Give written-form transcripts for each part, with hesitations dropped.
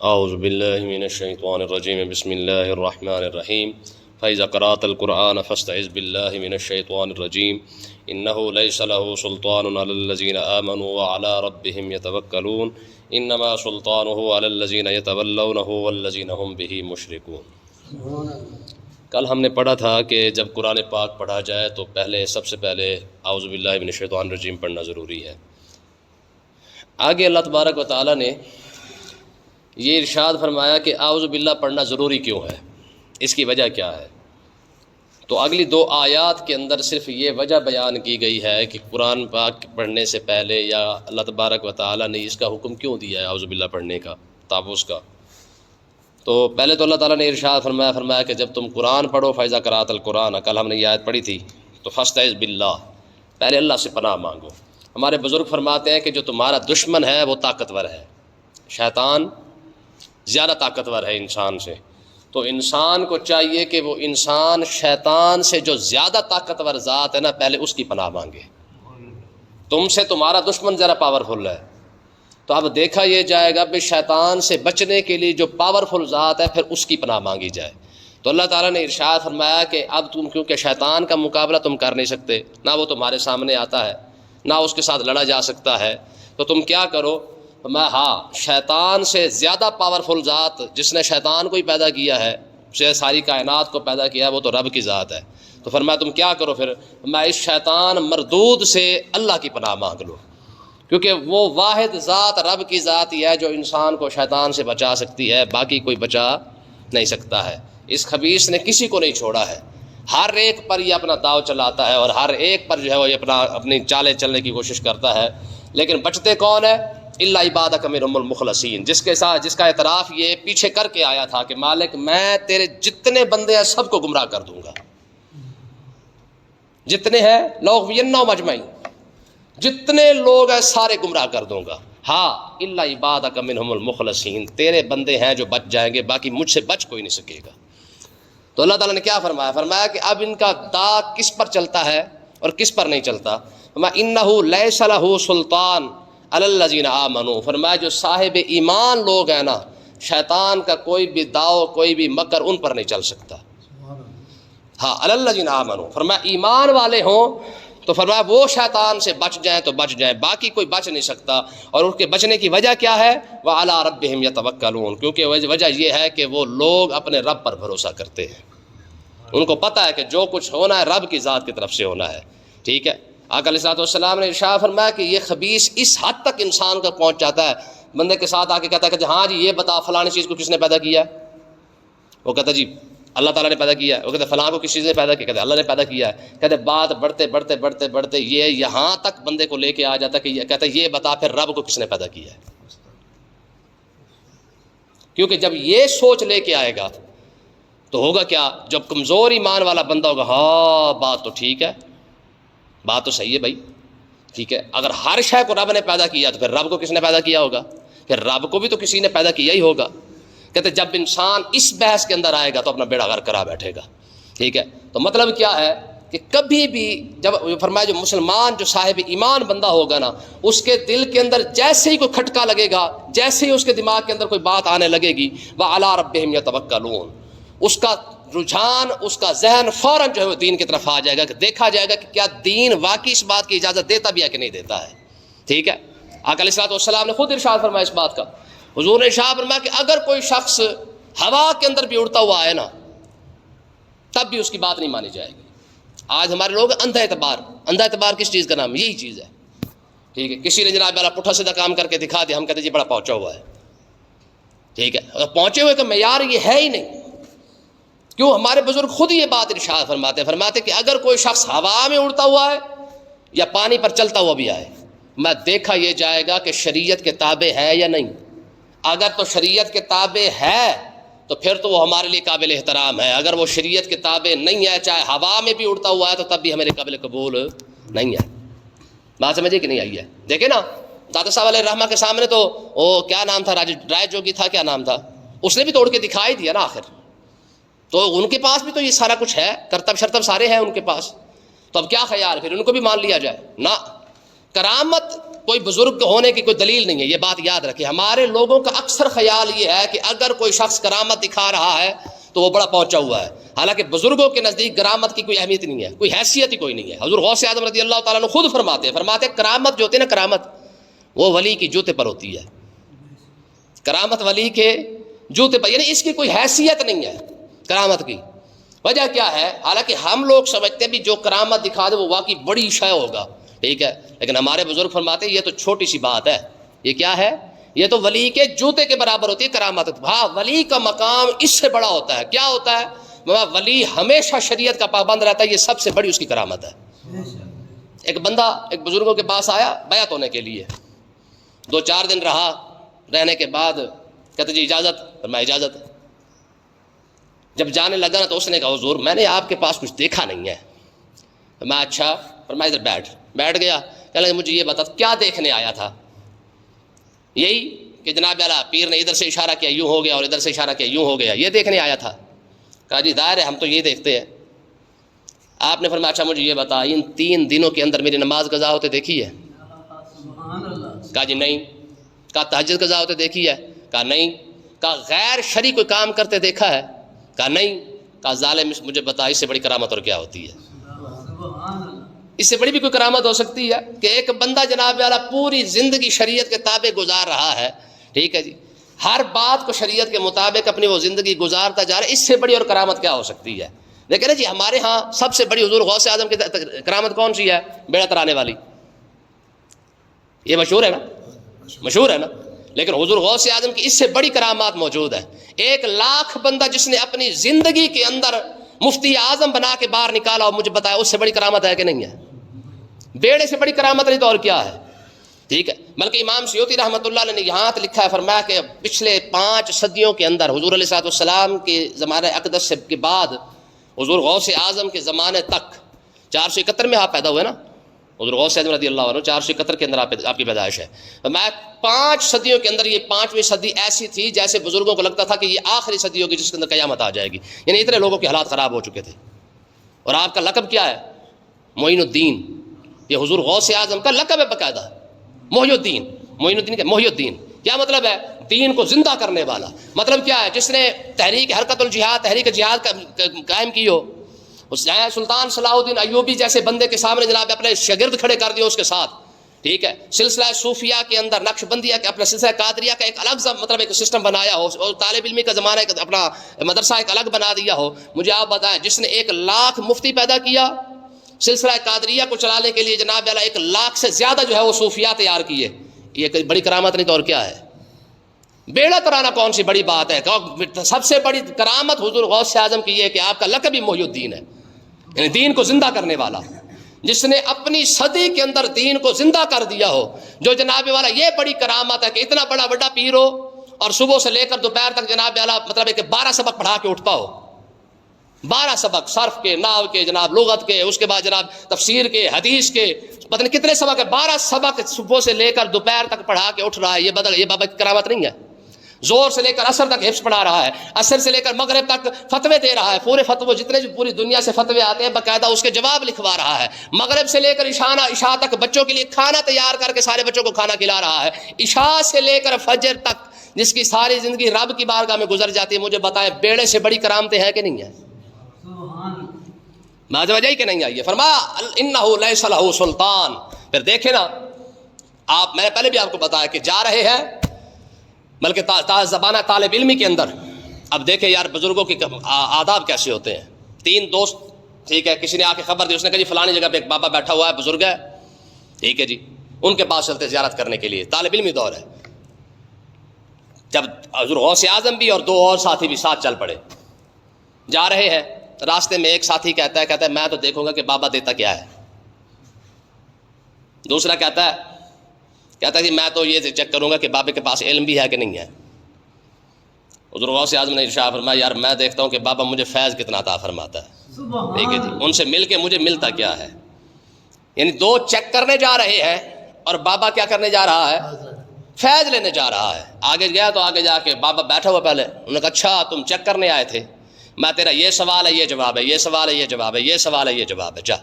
اعوذ باللہ من الشیطان الرجیم بسم اللہ الرحمن الرحیم فإذا قرأت القرآن فاستعذ باللہ من الشیطان الرجیم انہ لیس لہ سلطان علی الذین آمنوا وعلی ربہم یتوکلون انما سلطانہ علی الذین یتولونہ والذین هم بہ مشرکون۔ کل ہم نے پڑھا تھا کہ جب قرآن پاک پڑھا جائے تو سب سے پہلے اعوذ باللہ من الشیطان الرجیم پڑھنا ضروری ہے۔ آگے اللہ تبارک و تعالیٰ نے یہ ارشاد فرمایا کہ اعوذ باللہ پڑھنا ضروری کیوں ہے، اس کی وجہ کیا ہے۔ تو اگلی دو آیات کے اندر صرف یہ وجہ بیان کی گئی ہے کہ قرآن پاک پڑھنے سے پہلے یا اللہ تبارک و تعالیٰ نے اس کا حکم کیوں دیا ہے اعوذ باللہ پڑھنے کا، تحفظ کا۔ تو پہلے تو اللہ تعالیٰ نے ارشاد فرمایا کہ جب تم قرآن پڑھو فَإِذَا قَرَأْتَ الْقُرْآنَ، کل ہم نے یہ آیت پڑھی تھی، تو فَاسْتَعِذْ بِاللَّہ، پہلے اللہ سے پناہ مانگو۔ ہمارے بزرگ فرماتے ہیں کہ جو تمہارا دشمن ہے وہ طاقتور ہے، شیطان زیادہ طاقتور ہے انسان سے، تو انسان کو چاہیے کہ وہ انسان شیطان سے جو زیادہ طاقتور ذات ہے نا، پہلے اس کی پناہ مانگے۔ تم سے تمہارا دشمن ذرا پاورفل ہے، تو اب دیکھا یہ جائے گا کہ شیطان سے بچنے کے لیے جو پاورفل ذات ہے پھر اس کی پناہ مانگی جائے۔ تو اللہ تعالیٰ نے ارشاد فرمایا کہ اب تم، کیونکہ شیطان کا مقابلہ تم کر نہیں سکتے، نہ وہ تمہارے سامنے آتا ہے نہ اس کے ساتھ لڑا جا سکتا ہے، تو تم کیا کرو، میں شیطان سے زیادہ پاورفل ذات جس نے شیطان کو ہی پیدا کیا ہے، ساری کائنات کو پیدا کیا ہے، وہ تو رب کی ذات ہے۔ تو فرمایا تم کیا کرو پھر، میں اس شیطان مردود سے اللہ کی پناہ مانگ لو، کیونکہ وہ واحد ذات رب کی ذات ہی ہے جو انسان کو شیطان سے بچا سکتی ہے، باقی کوئی بچا نہیں سکتا ہے۔ اس خبیث نے کسی کو نہیں چھوڑا ہے، ہر ایک پر یہ اپنا داؤ چلاتا ہے اور ہر ایک پر جو ہے وہ اپنی چالیں چلنے کی کوشش کرتا ہے، لیکن بچتے کون ہے؟ الا عبادک منہم المخلصین، جس کا اعتراف یہ پیچھے کر کے آیا تھا کہ مالک میں تیرے جتنے بندے ہیں سب کو گمراہ کر دوں گا، جتنے ہیں لوگ مجمعین، جتنے لوگ ہیں سارے گمراہ کر دوں گا، الا عبادک منہم المخلصین، تیرے بندے ہیں جو بچ جائیں گے، باقی مجھ سے بچ کوئی نہیں سکے گا۔ تو اللہ تعالیٰ نے کیا فرمایا کہ اب ان کا داغ کس پر چلتا ہے اور کس پر نہیں چلتا۔ فرمایا انہ لیس لہ سلطان علی الذین آمنوا، فرمایا جو صاحب ایمان لوگ ہیں نا، شیطان کا کوئی بھی داؤ کوئی بھی مکر ان پر نہیں چل سکتا۔ علی الذین آمنوا، فرمایا ایمان والے ہوں تو فرمایا وہ شیطان سے بچ جائیں تو بچ جائیں، باقی کوئی بچ نہیں سکتا۔ اور ان کے بچنے کی وجہ کیا ہے؟ وَعَلَىٰ رَبِّهِمْ يَتَوَكَّلُونَ، کیونکہ وجہ یہ ہے کہ وہ لوگ اپنے رب پر بھروسہ کرتے ہیں، ان کو پتہ ہے کہ جو کچھ ہونا ہے رب کی ذات کی طرف سے ہونا ہے۔ ٹھیک ہے، آقا علیہ الصلوۃ والسلام نے ارشاد فرمایا کہ یہ خبیث اس حد تک انسان کا پہنچ جاتا ہے، بندے کے ساتھ آ کے کہتا ہے کہ ہاں جی یہ بتا فلانی چیز کو کس نے پیدا کیا ہے؟ وہ کہتا جی اللہ تعالیٰ نے پیدا کیا ہے۔ وہ کہتے فلاں کو کس چیز نے پیدا کیا؟ کہتے اللہ نے پیدا کیا ہے۔ کہتے بات بڑھتے یہ یہاں تک بندے کو لے کے آ جاتا ہے کہ کہتا یہ بتا پھر رب کو کس نے پیدا کیا ہے۔ کیونکہ جب یہ سوچ لے کے آئے گا تو ہوگا کیا، جب کمزور ایمان والا بندہ ہوگا بات تو ٹھیک ہے، بات تو صحیح ہے بھائی، ٹھیک ہے، اگر ہر شے کو رب نے پیدا کیا تو پھر رب کو کس نے پیدا کیا ہوگا؟ پھر رب کو بھی تو کسی نے پیدا کیا ہی ہوگا۔ کہتے جب انسان اس بحث کے اندر آئے گا تو اپنا بیڑا غرق کرا بیٹھے گا۔ ٹھیک ہے، تو مطلب کیا ہے کہ کبھی بھی جب فرمایا جو مسلمان جو صاحب ایمان بندہ ہوگا نا، اس کے دل کے اندر جیسے ہی کوئی کھٹکا لگے گا، جیسے ہی اس کے دماغ کے اندر کوئی بات آنے لگے گی، وَعَلَىٰ رَبِّهِمْ يَتَوَكَّلُونَ، اس کا رجحان، اس کا ذہن فوراً جو ہے وہ دین کی طرف آ جائے گا، کہ دیکھا جائے گا کہ کیا دین واقعی اس بات کی اجازت دیتا بھی ہے کہ نہیں دیتا ہے۔ ٹھیک ہے، آقا علیہ الصلوۃ والسلام نے خود ارشاد فرمایا اس بات کا، حضور نے ارشاد فرمایا کہ اگر کوئی شخص ہوا کے اندر بھی اڑتا ہوا آئے نا تب بھی اس کی بات نہیں مانی جائے گی۔ آج ہمارے لوگ اندھا اعتبار کس چیز کا نام؟ یہی چیز ہے۔ ٹھیک ہے، کسی نے جناب والا پٹھا سیدھا کام کر کے دکھا دیا، ہم کہتے جی بڑا پہنچا ہوا ہے۔ ٹھیک ہے، اگر پہنچے ہوئے کا معیار یہ ہے ہی نہیں، کیوں؟ ہمارے بزرگ خود یہ بات ارشاد فرماتے کہ اگر کوئی شخص ہوا میں اڑتا ہوا ہے یا پانی پر چلتا ہوا بھی آئے، میں دیکھا یہ جائے گا کہ شریعت کے تابع ہے یا نہیں۔ اگر تو شریعت کے تابع ہے تو پھر تو وہ ہمارے لیے قابل احترام ہے، اگر وہ شریعت کے تابع نہیں ہے، چاہے ہوا میں بھی اڑتا ہوا ہے، تو تب بھی ہمارے قابل قبول نہیں ہے۔ بات سمجھے کہ نہیں آئی ہے؟ دیکھیں نا داتا صاحب علیہ رحمہ کے سامنے تو وہ کیا نام تھا، رائے جوگی تھا، کیا نام تھا، اس نے بھی توڑ کے دکھائی دیا نا آخر، تو ان کے پاس بھی تو یہ سارا کچھ ہے، کرتب شرتب سارے ہیں ان کے پاس، تو اب کیا خیال پھر ان کو بھی مان لیا جائے؟ نہ، کرامت کوئی بزرگ ہونے کی کوئی دلیل نہیں ہے، یہ بات یاد رکھیں۔ ہمارے لوگوں کا اکثر خیال یہ ہے کہ اگر کوئی شخص کرامت دکھا رہا ہے تو وہ بڑا پہنچا ہوا ہے، حالانکہ بزرگوں کے نزدیک کرامت کی کوئی اہمیت نہیں ہے، کوئی حیثیت ہی کوئی نہیں ہے۔ حضور غوث اعظم رضی اللہ تعالیٰ عنہ خود فرماتے ہیں کرامت جو ہوتی ہے نا، کرامت وہ ولی کی جوتے پر ہوتی ہے، کرامت ولی کے جوتے پر، یعنی اس کی کوئی حیثیت نہیں ہے کرامت کی۔ وجہ کیا ہے؟ حالانکہ ہم لوگ سمجھتے ہیں بھی جو کرامت دکھا دے وہ واقعی بڑی شے ہوگا، ٹھیک ہے، لیکن ہمارے بزرگ فرماتے ہیں یہ تو چھوٹی سی بات ہے۔ یہ کیا ہے؟ یہ تو ولی کے جوتے کے برابر ہوتی ہے کرامت۔ ہاں، ولی کا مقام اس سے بڑا ہوتا ہے۔ کیا ہوتا ہے؟ ولی ہمیشہ شریعت کا پابند رہتا ہے، یہ سب سے بڑی اس کی کرامت ہے۔ ایک بندہ ایک بزرگوں کے پاس آیا بیعت ہونے کے لیے، 2-4 دن رہا، رہنے کے بعد کہتے جی اجازت، میں اجازت۔ جب جانے لگا نا تو اس نے کہا حضور میں نے آپ کے پاس کچھ دیکھا نہیں ہے۔ میں اچھا، میں ادھر بیٹھ گیا۔ کہنے لگا مجھے یہ بتا کیا دیکھنے آیا تھا؟ یہی کہ جناب اعلیٰ پیر نے ادھر سے اشارہ کیا یوں ہو گیا اور ادھر سے اشارہ کیا یوں ہو گیا، یہ دیکھنے آیا تھا۔ کہا جی ظاہر ہے ہم تو یہ دیکھتے ہیں۔ آپ نے فرمایا اچھا مجھے یہ بتا ان 3 دنوں کے اندر میری نماز قضا ہوتے دیکھی ہے؟ کہا جی نہیں۔ کہا تہجد قضا ہوتے دیکھی ہے؟ کہا نہیں۔ کہا غیر شرعی کوئی کام کرتے دیکھا ہے؟ کہا نہیں۔ کہا ظالم مجھے بتا اس سے بڑی کرامت اور کیا ہوتی ہے؟ اس سے بڑی بھی کوئی کرامت ہو سکتی ہے کہ ایک بندہ جناب والا پوری زندگی شریعت کے تابع گزار رہا ہے، ٹھیک ہے جی، ہر بات کو شریعت کے مطابق اپنی وہ زندگی گزارتا جا رہا ہے، اس سے بڑی اور کرامت کیا ہو سکتی ہے؟ لیکن نا جی ہمارے ہاں سب سے بڑی حضور غوث اعظم کی کرامت کون سی ہے؟ بیڑا ترانے والی، یہ مشہور ہے نا، مشہور ہے نا، لیکن حضور غوث اعظم کی اس سے بڑی کرامات موجود ہے۔ 1,00,000 بندہ جس نے اپنی زندگی کے اندر مفتی اعظم بنا کے باہر نکالا اور مجھے بتایا اس سے بڑی کرامت ہے کہ نہیں ہے؟ بیڑے سے بڑی کرامت نہیں تو اور کیا ہے؟ ٹھیک ہے، بلکہ امام سیوطی رحمۃ اللہ علیہ نے یہاں لکھا ہے، فرمایا کہ پچھلے 5 صدیوں کے اندر حضور علیہ السلام کے زمانہ اقدس کے بعد حضور غوث اعظم کے زمانے تک 471 میں آپ پیدا ہوئے نا، حضور غوث اعظم رضی اللہ عنہ 471 کے اندر آپ کی پیدائش ہے۔ میں 5 صدیوں کے اندر یہ 5ویں صدی ایسی تھی جیسے بزرگوں کو لگتا تھا کہ یہ آخری صدی ہوگی جس کے اندر قیامت آ جائے گی، یعنی اتنے لوگوں کے حالات خراب ہو چکے تھے۔ اور آپ کا لقب کیا ہے؟ معین الدین، یہ حضور غوث اعظم کا لقب ہے باقاعدہ، محی الدین۔ معین الدین کیا؟ محی الدین کیا مطلب ہے؟ دین کو زندہ کرنے والا۔ مطلب کیا ہے؟ جس نے تحریک حرکت الجہاد، تحریک جہاد قائم کی ہو، اس سلطان صلاح الدین ایوبی جیسے بندے کے سامنے جناب اپنے شاگرد کھڑے کر دیے اس کے ساتھ، ٹھیک ہے، سلسلہ صوفیہ کے اندر نقش بندیہ کے اپنا سلسلہ قادریہ کا ایک الگ مطلب ایک سسٹم بنایا ہو، اور طالب علمی کا زمانہ ایک اپنا مدرسہ ایک الگ بنا دیا ہو۔ مجھے آپ بتائیں جس نے 1,00,000 مفتی پیدا کیا سلسلہ قادریہ کو چلانے کے لیے، جناب والا 1,00,000 سے زیادہ جو ہے وہ صوفیہ تیار کیے، یہ کوئی بڑی کرامت نہیں تو اور کیا ہے؟ بیڑا ترانہ کون سی بڑی بات ہے؟ سب سے بڑی کرامت حضور غوث اعظم کی یہ ہے کہ آپ کا لقب ہی محی الدین ہے، یعنی دین کو زندہ کرنے والا، جس نے اپنی صدی کے اندر دین کو زندہ کر دیا ہو۔ جو جناب والا یہ بڑی کرامت ہے کہ اتنا بڑا پیر ہو اور صبح سے لے کر دوپہر تک جناب والا مطلب ہے کہ 12 سبق پڑھا کے اٹھتا ہو، 12 سبق صرف کے، نحو کے، جناب لغت کے، اس کے بعد جناب تفسیر کے، حدیث کے، پتہ نہیں کتنے سبق ہے، 12 سبق صبح سے لے کر دوپہر تک پڑھا کے اٹھ رہا ہے، یہ بابا کی کرامت نہیں ہے؟ زور سے لے کر عصر تک حفظ پڑھا رہا ہے، عصر سے لے کر مغرب تک فتوے دے رہا ہے، پورے فتوے جتنے بھی پوری دنیا سے فتوے آتے ہیں باقاعدہ اس کے جواب لکھوا رہا ہے، مغرب سے لے کر عشاء تک بچوں کے لیے کھانا تیار کر کے سارے بچوں کو کھانا کھلا رہا ہے، عشاء سے لے کر فجر تک جس کی ساری زندگی رب کی بارگاہ میں گزر جاتی ہے۔ مجھے بتائیں بیڑے سے بڑی کرامتیں ہیں کہ نہیں ہیں؟ وجہ کہ نہیں آئی ہے؟ فرمایا انہ لیس لہ سلطان۔ پھر دیکھیں نا آپ، میں نے پہلے بھی آپ کو بتایا کہ جا رہے ہیں بلکہ زبانہ طالب علمی کے اندر، اب دیکھیں یار بزرگوں کے آداب کیسے ہوتے ہیں۔ 3 دوست، ٹھیک ہے، کسی نے آ کے خبر دی، اس نے کہا جی فلانی جگہ پہ ایک بابا بیٹھا ہوا ہے، بزرگ ہے، ٹھیک ہے جی، ان کے پاس چلتے زیارت کرنے کے لیے، طالب علمی دور ہے۔ جب حضور غوث اعظم بھی اور 2 اور ساتھی بھی ساتھ چل پڑے، جا رہے ہیں، راستے میں ایک ساتھی کہتا ہے میں تو دیکھوں گا کہ بابا دیتا کیا ہے۔ دوسرا کہتا ہے جی میں تو یہ چیک کروں گا کہ بابے کے پاس علم بھی ہے کہ نہیں ہے۔ حضور غوث اعظم نے ارشاد فرمایا یار میں دیکھتا ہوں کہ بابا مجھے فیض کتنا عطا فرماتا ہے، ٹھیک ہے جی، ان سے مل کے مجھے ملتا کیا ہے۔ یعنی 2 چیک کرنے جا رہے ہیں اور بابا کیا کرنے جا رہا ہے؟ فیض لینے جا رہا ہے۔ آگے گیا تو آگے جا کے بابا بیٹھا ہوا، پہلے انہوں نے کہا اچھا تم چیک کرنے آئے تھے، میں تیرا یہ سوال ہے یہ جواب ہے، یہ سوال ہے یہ جواب ہے، یہ سوال ہے یہ جواب ہے، جا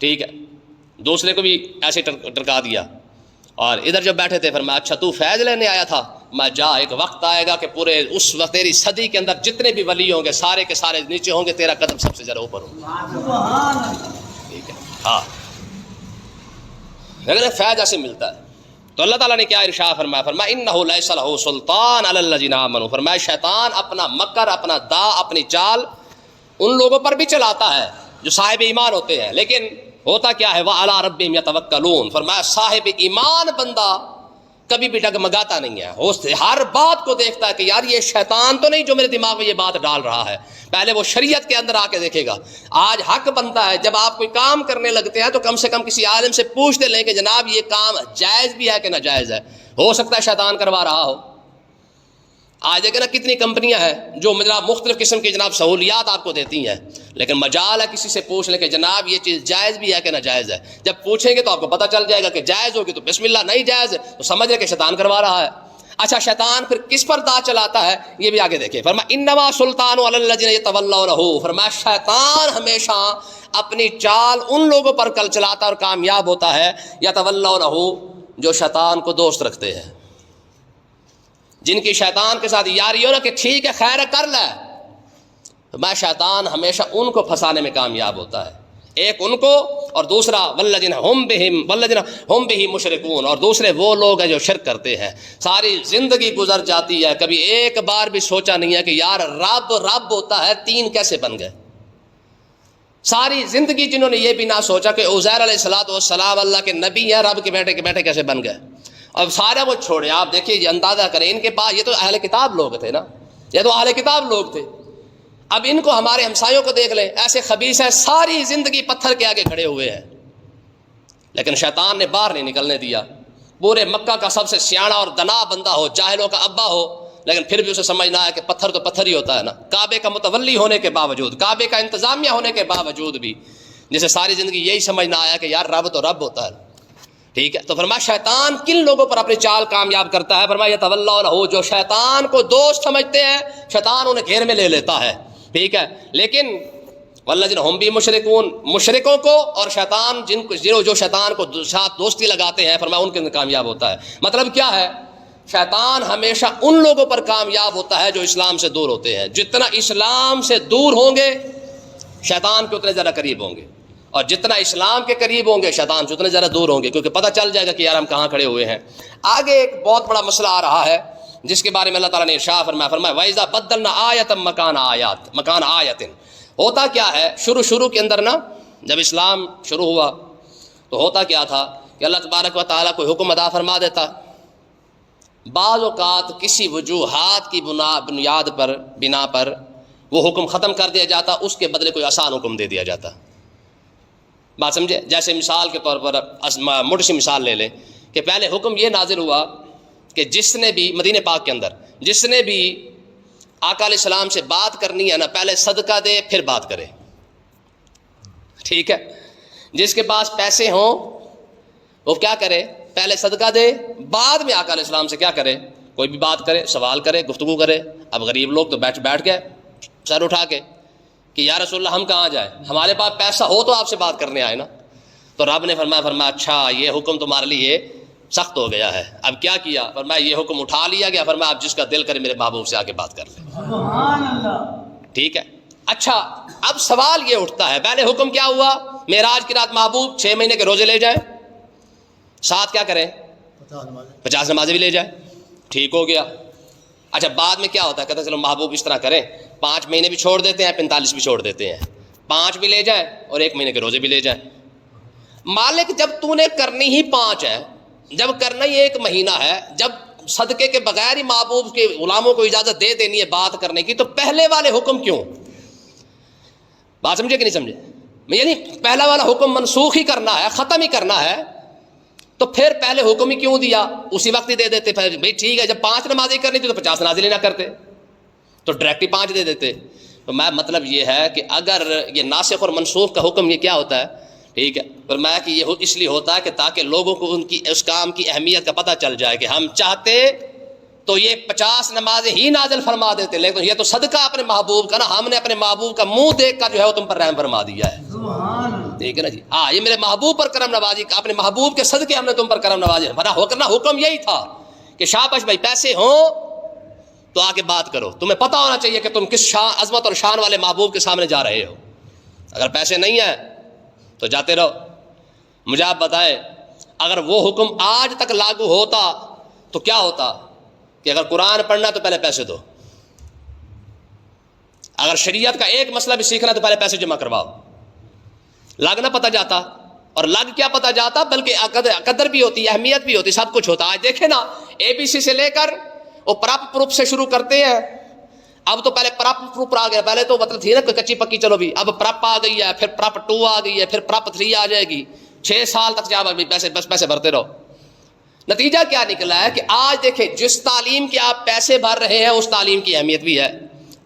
ٹھیک ہے۔ دوسرے کو بھی ایسے ٹرکا دیا. اور ادھر جب بیٹھے تھے فرمایا اچھا تو فیض لینے آیا تھا؟ میں جا، ایک وقت آئے گا کہ پورے اس وقت تیری صدی کے اندر جتنے بھی ولی ہوں گے سارے کے سارے نیچے ہوں گے، تیرا قدم سب سے زیادہ اوپر ہوگا. ٹھیک ہے ہاں، لیکن فیض ایسے ملتا ہے. تو اللہ تعالیٰ نے کیا ارشاد فرمایا؟ فرمایا انہ لیس لہ سلطان علی الذین آمنوا. فرمایا شیطان اپنا مکر، اپنا دا، اپنی چال ان لوگوں پر بھی چلاتا ہے جو صاحب ایمان ہوتے ہیں، لیکن ہوتا کیا ہے وَعَلَىٰ رَبِّهِمْ يَتَوَكَّلُونَ. فرمایا صاحب ایمان بندہ کبھی بھی ڈگمگاتا نہیں ہے، وہ ہر بات کو دیکھتا ہے کہ یار یہ شیطان تو نہیں جو میرے دماغ میں یہ بات ڈال رہا ہے. پہلے وہ شریعت کے اندر آ کے دیکھے گا. آج حق بنتا ہے جب آپ کوئی کام کرنے لگتے ہیں تو کم سے کم کسی عالم سے پوچھتے لیں کہ جناب یہ کام جائز بھی ہے کہ ناجائز ہے، ہو سکتا ہے شیطان کروا رہا ہو. آج دیکھیں نا کتنی کمپنیاں ہیں جو جناب مختلف قسم کی جناب سہولیات آپ کو دیتی ہیں، لیکن مجال ہے کسی سے پوچھ لیں کہ جناب یہ چیز جائز بھی ہے کہ ناجائز ہے. جب پوچھیں گے تو آپ کو پتہ چل جائے گا کہ جائز ہوگی تو بسم اللہ، نہیں جائز ہے تو سمجھ لیں کہ شیطان کروا رہا ہے. اچھا شیطان پھر کس پر داغ چلاتا ہے یہ بھی آگے دیکھیں. فرمایا انما سلطان علی الذین یتولونہ. فرمایا شیطان ہمیشہ اپنی چال ان لوگوں پر کل چلاتا اور کامیاب ہوتا ہے یتولونہ جو شیطان کو دوست رکھتے ہیں، جن کی شیطان کے ساتھ یاری ہو نا کہ ٹھیک ہے خیر کر لے. میں شیطان ہمیشہ ان کو پھنسانے میں کامیاب ہوتا ہے. ایک ان کو، اور دوسرا والذین ہم بہ مشرکون، اور دوسرے وہ لوگ ہیں جو شرک کرتے ہیں. ساری زندگی گزر جاتی ہے، کبھی ایک بار بھی سوچا نہیں ہے کہ یار رب ہوتا ہے تین کیسے بن گئے. ساری زندگی جنہوں نے یہ بھی نہ سوچا کہ عزیر علیہ الصلوۃ والسلام اللہ کے نبی ہیں، رب کے بیٹے کیسے بن گئے. اب سارا وہ چھوڑیں، آپ دیکھیے یہ اندازہ کریں ان کے پاس، یہ تو اہل کتاب لوگ تھے نا، یہ تو اہل کتاب لوگ تھے. اب ان کو ہمارے ہمسایوں کو دیکھ لیں، ایسے خبیث ہیں ساری زندگی پتھر کے آگے کھڑے ہوئے ہیں، لیکن شیطان نے باہر نہیں نکلنے دیا. پورے مکہ کا سب سے سیاڑا اور دنا بندہ ہو، جاہلوں کا ابا ہو، لیکن پھر بھی اسے سمجھنا ہے کہ پتھر تو پتھر ہی ہوتا ہے نا. کعبے کا متولی ہونے کے باوجود، کعبے کا انتظامیہ ہونے کے باوجود بھی جسے ساری زندگی یہی سمجھنا آیا کہ یار رب تو رب ہوتا ہے. ٹھیک ہے، تو فرمایا شیطان کن لوگوں پر اپنی چال کامیاب کرتا ہے؟ فرمایا یتولونہ جو شیطان کو دوست سمجھتے ہیں، شیطان انہیں گھیر میں لے لیتا ہے. ٹھیک ہے، لیکن والذین ہم بھی مشرکون، مشرکوں کو اور شیطان جو شیطان کو ساتھ دوستی لگاتے ہیں، فرمایا ان کے اندر کامیاب ہوتا ہے. مطلب کیا ہے؟ شیطان ہمیشہ ان لوگوں پر کامیاب ہوتا ہے جو اسلام سے دور ہوتے ہیں. جتنا اسلام سے دور ہوں گے شیطان کے اتنے زیادہ قریب ہوں گے، اور جتنا اسلام کے قریب ہوں گے شیطان سے اتنے زیادہ دور ہوں گے، کیونکہ پتہ چل جائے گا کہ یار ہم کہاں کھڑے ہوئے ہیں. آگے ایک بہت بڑا مسئلہ آ رہا ہے جس کے بارے میں اللہ تعالیٰ نے ارشاد فرمایا وَإِذَا بَدَّلْنَا آیَةً مَكَانَ آیَةٍ. ہوتا کیا ہے شروع کے اندر نا، جب اسلام شروع ہوا تو ہوتا کیا تھا کہ اللہ تبارک و تعالیٰ کوئی حکم ادا فرما دیتا، بعض اوقات کسی وجوہات کی بنا پر وہ حکم ختم کر دیا جاتا، اس کے بدلے کوئی آسان حکم دے دیا جاتا. بات سمجھے؟ جیسے مثال کے طور پر موٹی سی مثال لے لیں کہ پہلے حکم یہ نازل ہوا کہ جس نے بھی مدینہ پاک کے اندر جس نے بھی آقا علیہ السلام سے بات کرنی ہے نا، پہلے صدقہ دے پھر بات کرے. ٹھیک ہے، جس کے پاس پیسے ہوں وہ کیا کرے؟ پہلے صدقہ دے، بعد میں آقا علیہ السلام سے کیا کرے؟ کوئی بھی بات کرے، سوال کرے، گفتگو کرے. اب غریب لوگ تو بیٹھ گئے سر اٹھا کے کہ یا رسول اللہ ہم کہاں جائیں، ہمارے پاس پیسہ ہو تو آپ سے بات کرنے آئے نا. تو رب نے فرمایا اچھا یہ حکم تمہارے لیے سخت ہو گیا ہے. اب کیا کیا؟ فرمایا یہ حکم اٹھا لیا گیا، فرمایا آپ جس کا دل کرے میرے محبوب سے آ کے بات کر لیں. سبحان اللہ. ٹھیک ہے، اچھا اب سوال یہ اٹھتا ہے پہلے حکم کیا ہوا؟ معراج کی رات محبوب 6 مہینے کے روزے لے جائیں، ساتھ کیا کریں؟ 50 نمازیں بھی لے جائیں. ٹھیک ہو گیا. اچھا بعد میں کیا ہوتا ہے؟ کہتے ہیں چلو محبوب اس طرح کریں 5 مہینے بھی چھوڑ دیتے ہیں، 45 بھی چھوڑ دیتے ہیں، 5 بھی لے جائیں اور 1 مہینے کے روزے بھی لے جائیں. مالک جب تو نے کرنی ہی 5 ہے، جب کرنا ہی 1 مہینہ ہے، جب صدقے کے بغیر ہی محبوب کے غلاموں کو اجازت دے دینی ہے بات کرنے کی، تو پہلے والے حکم کیوں؟ بات سمجھے کہ نہیں سمجھے؟ یعنی پہلا والا حکم منسوخ ہی کرنا ہے، ختم ہی کرنا ہے، تو پھر پہلے حکم ہی کیوں دیا؟ اسی وقت ہی دے دیتے. بھائی ٹھیک ہے جب 5 نمازیں کرنی تھی تو 50 نازلیں نہ کرتے، تو ڈائریکٹ ہی 5 دے دیتے. تو میں مطلب یہ ہے کہ اگر یہ ناسخ اور منسوخ کا حکم یہ کیا ہوتا ہے؟ ٹھیک ہے، پر میں کہ یہ اس لیے ہوتا ہے کہ تاکہ لوگوں کو ان کی اس کام کی اہمیت کا پتہ چل جائے کہ ہم چاہتے تو یہ 50 نمازیں ہی نازل فرما دیتے، لیکن یہ تو صدقہ اپنے محبوب کا نا، ہم نے اپنے محبوب کا منہ دیکھ کر جو ہے وہ تم پر رحم فرما دیا ہے. ٹھیک ہے نا جی. ہاں یہ میرے محبوب پر کرم نوازی, اپنے محبوب کے صدقے ہم نے تم پر کرم نوازی. حکم یہی تھا کہ شاباش بھائی پیسے ہوں تو آ کے بات کرو, تمہیں پتہ ہونا چاہیے کہ تم کس شان, عظمت اور شان والے محبوب کے سامنے جا رہے ہو. اگر پیسے نہیں ہیں تو جاتے رہو. مجھے آپ بتائیں اگر وہ حکم آج تک لاگو ہوتا تو کیا ہوتا کہ اگر قرآن پڑھنا تو پہلے پیسے دو, اگر شریعت کا ایک مسئلہ بھی سیکھنا تو پہلے پیسے جمع کرواؤ. لگ نہ پتہ جاتا, اور لگ کیا پتہ جاتا بلکہ قدر بھی ہوتی, اہمیت بھی ہوتی, سب کچھ ہوتا. آج دیکھیں نا ABC سے لے کر وہ پراپ پروف سے شروع کرتے ہیں. اب تو پہلے پراپ پروف آ گیا, پہلے تو مطلب تھی نا کچی پکی چلو بھی, اب پراپ آ گئی ہے, پھر پراپ 2 آ گئی ہے, پھر پراپ 3 آ جائے گی. 6 سال تک جا پیسے بس پیسے بھرتے رہو. نتیجہ کیا نکلا ہے کہ آج دیکھیں جس تعلیم کے آپ پیسے بھر رہے ہیں اس تعلیم کی اہمیت بھی ہے.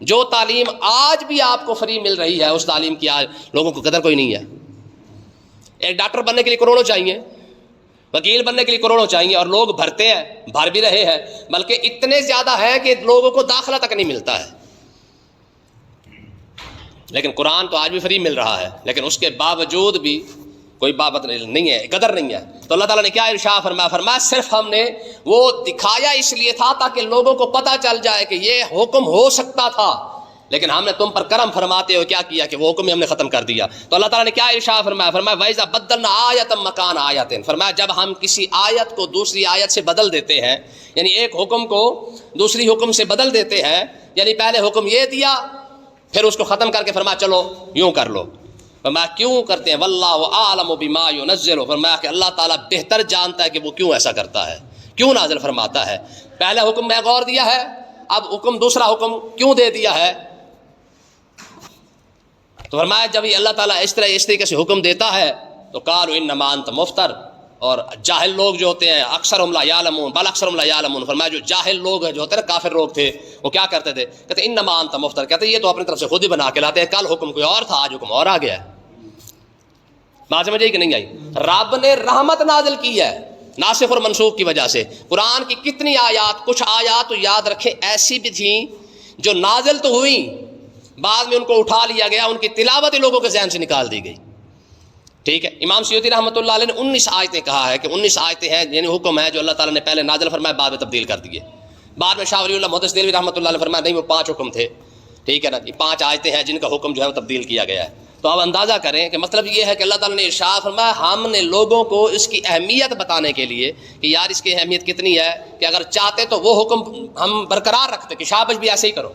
جو تعلیم آج بھی آپ کو فری مل رہی ہے اس تعلیم کی آج لوگوں کو قدر کوئی نہیں ہے. ایک ڈاکٹر بننے کے لیے کروڑوں چاہیے, وکیل بننے کے لیے کروڑوں چاہیے, اور لوگ بھرتے ہیں, بھر بھی رہے ہیں, بلکہ اتنے زیادہ ہے کہ لوگوں کو داخلہ تک نہیں ملتا ہے. لیکن قرآن تو آج بھی فری مل رہا ہے, لیکن اس کے باوجود بھی کوئی بابت نہیں ہے, قدر نہیں ہے. تو اللہ تعالیٰ نے کیا ارشاد فرمایا صرف ہم نے وہ دکھایا اس لیے تھا تاکہ لوگوں کو پتہ چل جائے کہ یہ حکم ہو سکتا تھا, لیکن ہم نے تم پر کرم فرماتے ہوئے کیا کیا کہ وہ حکم ہی ہم نے ختم کر دیا. تو اللہ تعالیٰ نے کیا ارشاد فرمایا وَإِذَا بَدَّلْنَا آیَةً مَكَانَ آیَةٍ, فرمایا جب ہم کسی آیت کو دوسری آیت سے بدل دیتے ہیں, یعنی ایک حکم کو دوسری حکم سے بدل دیتے ہیں, یعنی پہلے حکم یہ دیا پھر اس کو ختم کر کے فرمایا چلو یوں کر لو. فرمایا کیوں کرتے ہیں واللہ اعلم بما ينزل, فرمایا کہ اللہ تعالیٰ بہتر جانتا ہے کہ وہ کیوں ایسا کرتا ہے, کیوں نازل فرماتا ہے. پہلے حکم میں غور دیا ہے, اب حکم دوسرا حکم کیوں دے دیا ہے. تو فرمایا جب یہ اللہ تعالیٰ اس طریقے سے حکم دیتا ہے تو قالوا انما انت مفتر, اور جاہل لوگ جو ہوتے ہیں اکثرهم لا يعلمون بل اکثرهم لا يعلمون, فرمایا جو جاہل لوگ ہیں جو ہوتے ہیں کافر لوگ تھے وہ کیا کرتے تھے, کہتے انما انت مفتر, کہتے یہ تو اپنی طرف سے خود ہی بنا کے لاتے ہیں, کل حکم کوئی اور تھا آج حکم اور آ گیا ہے. بات سمجھ آئی کہ نہیں آئی. رب نے رحمت نازل کی ہے ناسخ اور منسوخ کی وجہ سے. قرآن کی کتنی آیات, کچھ آیات تو یاد رکھیں ایسی بھی تھیں جو نازل تو ہوئیں, بعد میں ان کو اٹھا لیا گیا, ان کی تلاوت لوگوں کے ذہن سے نکال دی گئی. ٹھیک ہے, امام سیوطی رحمۃ اللہ علیہ نے 19 آیتیں کہا ہے کہ 19 آیتیں ہیں یعنی حکم ہے جو اللہ تعالیٰ نے پہلے نازل فرمایا بعد میں تبدیل کر دیے. بعد میں شاہ ولی اللہ محدث دہلوی رحمۃ اللہ علیہ فرمایا نہیں وہ 5 حکم تھے. ٹھیک ہے نا, یہ 5 آیتیں ہیں جن کا حکم جو ہے وہ تبدیل کیا گیا ہے. تو اب اندازہ کریں کہ مطلب یہ ہے کہ اللہ تعالیٰ نے ارشاد فرمایا ہم نے لوگوں کو اس کی اہمیت بتانے کے لیے کہ یار اس کی اہمیت کتنی ہے کہ اگر چاہتے تو وہ حکم ہم برقرار رکھتے کہ شابش بھی ایسے ہی کرو,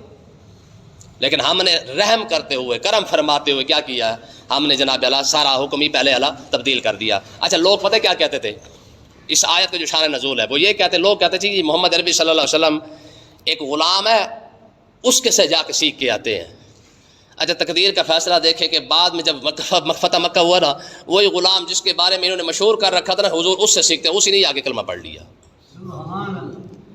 لیکن ہم نے رحم کرتے ہوئے کرم فرماتے ہوئے کیا کیا, ہم نے جناب اللہ سارا حکم ہی پہلے اللہ تبدیل کر دیا. اچھا لوگ پتہ کیا کہتے تھے اس آیت کا جو شان نزول ہے وہ یہ کہتے, لوگ کہتے تھے کہ محمد عربی صلی اللہ علیہ وسلم ایک غلام ہے اس کے سے جا کے سیکھ کے آتے ہیں. اچھا تقدیر کا فیصلہ دیکھیں کہ بعد میں جب فتح مکہ ہوا نا, وہی غلام جس کے بارے میں انہوں نے مشہور کر رکھا تھا نا حضور اس سے سیکھتے, اسی نے آگے کلمہ پڑھ لیا.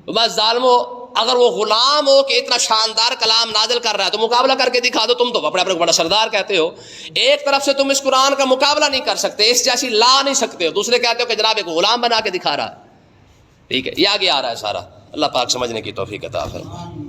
بس ظالمو, اگر وہ غلام ہو کہ اتنا شاندار کلام نازل کر رہا ہے تو مقابلہ کر کے دکھا دو. تم تو اپنے آپ کو بڑا سردار کہتے ہو, ایک طرف سے تم اس قرآن کا مقابلہ نہیں کر سکتے, اس جیسی لا نہیں سکتے ہو, دوسرے کہتے ہو کہ جناب ایک غلام بنا کے دکھا رہا ہے. ٹھیک ہے, یہ آگے آ رہا ہے سارا. اللہ پاک سمجھنے کی توفیق عطا فرمائے.